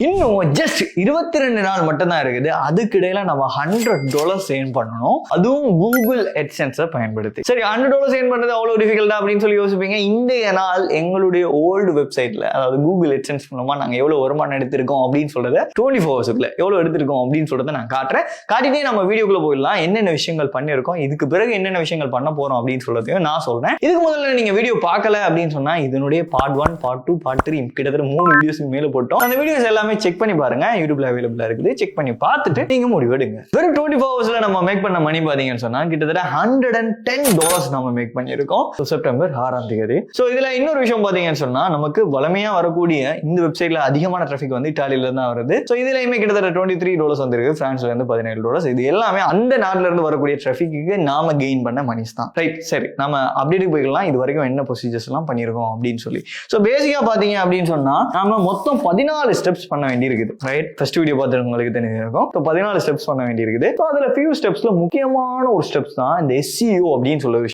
இன்னும் ஜஸ்ட் 22 நாள் மட்டும் தான் இருக்குது. அதுக்கு இடையில நம்ம $100 ஏர்ன் பண்ணணும், அதுவும் கூகுள் AdSense பயன்படுத்தி. சரி, $100 ஏர்ன் பண்றது அவ்வளவு டிஃபிகல்ட்டா அப்படின்னு சொல்லி யோசிப்பீங்க. இன்றைய நாள் எங்களுடைய ஓல்டு வெப்சைட்ல, அதாவது கூகுள் AdSense மூலமா நாங்க எவ்வளவு வருமானம் எடுத்திருக்கோம் அப்படின்னு சொல்றத 24 ஹவர்ஸ்க்குள்ள எவ்வளவு எடுத்திருக்கோம் அப்படின்னு சொல்றதை நான் காட்டுறேன். காட்டிட்டே நம்ம வீடியோக்குள்ள போயிடலாம். என்னென்ன விஷயங்கள் பண்ணிருக்கோம், இதுக்கு பிறகு என்னென்ன விஷயங்கள் பண்ண போறோம் அப்படின்னு சொல்றதையும் நான் சொல்றேன். இதுக்கு முதல்ல நீங்க வீடியோ பார்க்கல அப்படின்னு சொன்னா இதனுடைய பார்ட் 1, பார்ட் 2, பார்ட் 3 கிட்டத்தட்ட 3 வீடியோஸ்க்கு மேல போட்டோம். அந்த வீடியோஸ் எல்லாமே செக் பண்ணி பாருங்க, யூடியூப்ல அவைலபிளா இருக்குது. செக் பண்ணி பார்த்துட்டு நீங்க முடிவெடுங்க. வெறும் 24 ஹவர்ஸ்ல நம்ம மேக் பண்ண மணி பாத்தீங்கன்னு சொன்னா கிட்டத்தட்ட $110 நம்ம மேக் பண்ணிருக்கோம் செப்டம்பர் 6ஆம் தேதி. சோ இதுல இன்னொரு விஷயம் பாத்தீங்கன்னு சொன்னா, நமக்கு வளமையா வரக்கூடிய இந்த வெப்சைட்ல அதிகமான டிராபிக் வந்து இத்தாலியில இருந்து தான் வருது. சோ இதுலயுமே கிட்டத்தட்ட $23 வந்திருக்கு, பிரான்ஸ்ல இருந்து $17. இது எல்லாமே அந்த நாட்டுல இருந்து வரக்கூடிய டிராபிக்கு நாம கெயின் பண்ண மணிஸ் தான். ரைட், சரி, நம்ம அப்டேட் போய்க்கலாம். இது வரைக்கும் என்ன ப்ரொசீஜர்ஸ் எல்லாம் பண்ணிருக்கோம் அப்படின்னு சொல்லி. சோ பேசிக்கா பாத்தீங்க அப்படின்னு சொன்னா நாம மொத்தம் 14 ஸ்டெப்ஸ் பண்ண வேண்டி இருக்குது. ரைட், ஃபர்ஸ்ட் வீடியோ பார்த்துருக்கவங்களுக்கு தெரிஞ்சிருக்கும். 14 ஸ்டெப்ஸ் பண்ண வேண்டி இருக்குது. அதுல ஃபியூ ஸ்டெப்ஸ்ல முக்கியமான ஒரு ஸ்டெப்ஸ் தான் இந்த SEO அப்படின்னு சொல்ல விஷயம்.